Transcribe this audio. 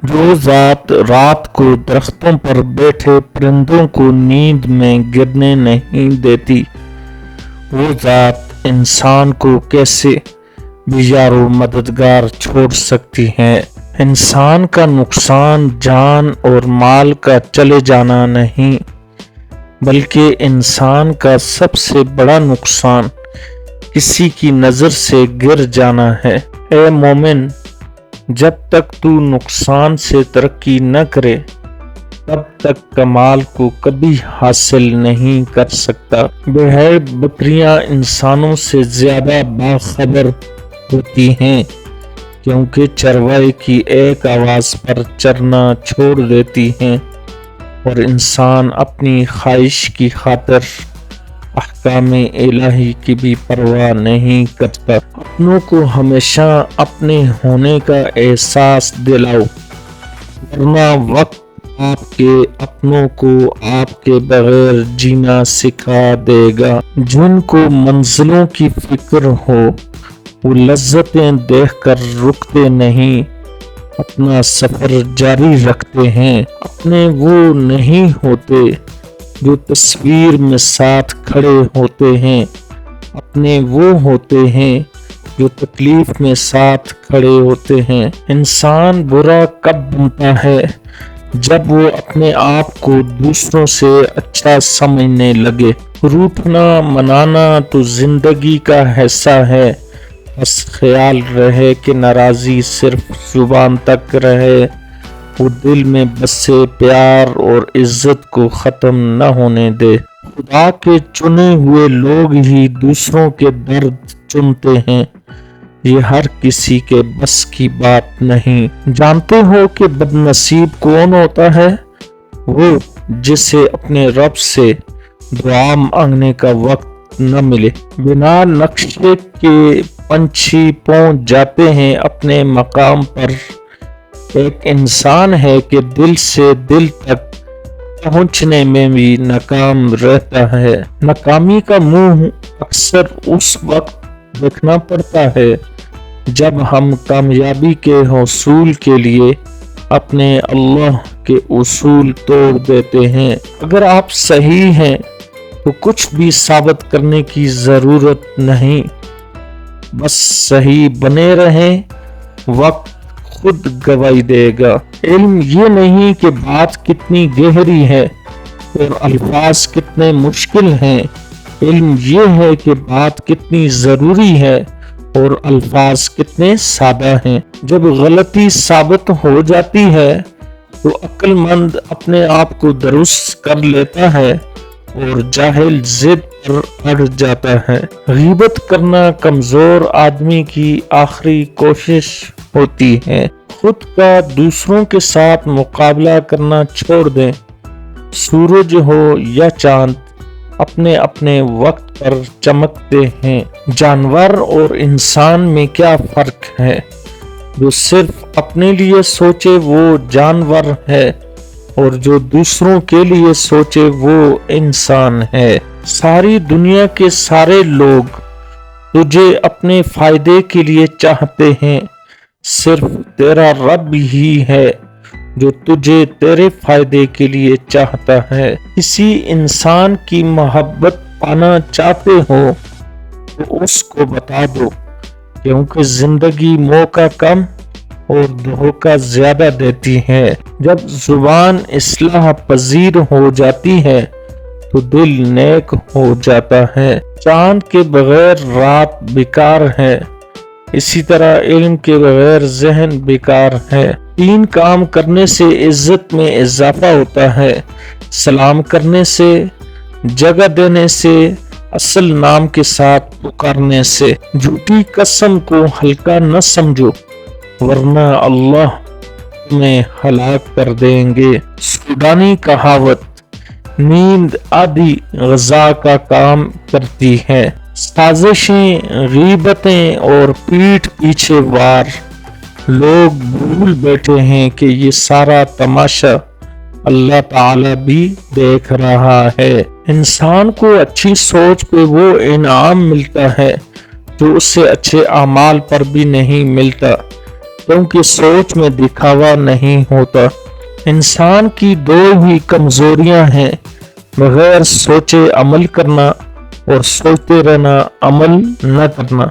جو ذات رات کو درختوں پر بیٹھے پرندوں کو نیند میں گرنے نہیں دیتی، وہ ذات انسان کو کیسے بیزار و مددگار چھوڑ سکتی ہے؟ انسان کا نقصان جان اور مال کا چلے جانا نہیں، بلکہ انسان کا سب سے بڑا نقصان کسی کی نظر سے گر جانا ہے۔ اے مومن، جب تک تو نقصان سے ترقی نہ کرے تب تک کمال کو کبھی حاصل نہیں کر سکتا۔ بھیڑ بکریاں انسانوں سے زیادہ باخبر ہوتی ہیں، کیونکہ چرواہے کی ایک آواز پر چرنا چھوڑ دیتی ہیں، اور انسان اپنی خواہش کی خاطر احکام الہی کی بھی پرواہ نہیں کرتا۔ اپنوں کو ہمیشہ اپنے ہونے کا احساس دلاؤ، ورنہ وقت آپ کے اپنوں کو آپ کے بغیر جینا سکھا دے گا۔ جن کو منزلوں کی فکر ہو وہ لذتیں دیکھ کر رکتے نہیں، اپنا سفر جاری رکھتے ہیں۔ اپنے وہ نہیں ہوتے جو تصویر میں ساتھ کھڑے ہوتے ہیں، اپنے وہ ہوتے ہیں جو تکلیف میں ساتھ کھڑے ہوتے ہیں۔ انسان برا کب بنتا ہے؟ جب وہ اپنے آپ کو دوسروں سے اچھا سمجھنے لگے۔ روٹھنا منانا تو زندگی کا حصہ ہے، بس خیال رہے کہ ناراضی صرف زبان تک رہے، وہ دل میں بسے پیار اور عزت کو ختم نہ ہونے دے۔ خدا کے چنے ہوئے لوگ ہی دوسروں کے درد چنتے ہیں، یہ ہر کسی کے بس کی بات نہیں۔ جانتے ہو کہ بد نصیب کون ہوتا ہے؟ وہ جسے اپنے رب سے دعا مانگنے کا وقت نہ ملے۔ بنا نقشے کے پنچھی پہنچ جاتے ہیں اپنے مقام پر، ایک انسان ہے کہ دل سے دل تک پہنچنے میں بھی ناکام رہتا ہے۔ ناکامی کا منہ اکثر اس وقت دیکھنا پڑتا ہے جب ہم کامیابی کے حصول کے لیے اپنے اللہ کے اصول توڑ دیتے ہیں۔ اگر آپ صحیح ہیں تو کچھ بھی ثابت کرنے کی ضرورت نہیں، بس صحیح بنے رہیں، وقت خود گواہی دے گا۔ علم یہ نہیں کہ بات کتنی گہری ہے اور الفاظ کتنے مشکل ہیں، علم یہ ہے کہ بات کتنی ضروری ہے اور الفاظ کتنے سادہ ہیں۔ جب غلطی ثابت ہو جاتی ہے تو عقل مند اپنے آپ کو درست کر لیتا ہے اور جاہل ضد پر اڑ جاتا ہے۔ غیبت کرنا کمزور آدمی کی آخری کوشش ہوتی ہے۔ خود کا دوسروں کے ساتھ مقابلہ کرنا چھوڑ دیں۔ سورج ہو یا چاند اپنے اپنے وقت پر چمکتے ہیں۔ جانور اور انسان میں کیا فرق ہے؟ جو صرف اپنے لیے سوچے وہ جانور ہے، اور جو دوسروں کے لیے سوچے وہ انسان ہے۔ ساری دنیا کے سارے لوگ تجھے اپنے فائدے کے لیے چاہتے ہیں، صرف تیرا رب ہی ہے جو تجھے تیرے فائدے کے لیے چاہتا ہے۔ کسی انسان کی محبت پانا چاہتے ہو تو اس کو بتا دو، کیونکہ زندگی موقع کم اور دھوکہ زیادہ دیتی ہے۔ جب زبان اصلاح پذیر ہو جاتی ہے تو دل نیک ہو جاتا ہے۔ چاند کے بغیر رات بیکار ہے، اسی طرح علم کے بغیر ذہن بیکار ہے۔ 3 کام کرنے سے عزت میں اضافہ ہوتا ہے: سلام کرنے سے، جگہ دینے سے، اصل نام کے ساتھ پکارنے سے۔ جھوٹی قسم کو ہلکا نہ سمجھو، ورنہ اللہ تمہیں ہلاک کر دیں گے۔ سوڈانی کہاوت: نیند آدھی غذا کا کام کرتی ہے۔ سازشیں، غیبتیں اور پیٹھ پیچھے وار، لوگ بھول بیٹھے ہیں کہ یہ سارا تماشا اللہ تعالی بھی دیکھ رہا ہے۔ انسان کو اچھی سوچ پہ وہ انعام ملتا ہے جو اسے اچھے اعمال پر بھی نہیں ملتا۔ کیونکہ سوچ میں دکھاوا نہیں ہوتا۔ انسان کی دو ہی کمزوریاں ہیں، بغیر سوچے عمل کرنا اور سوچتے رہنا عمل نہ کرنا۔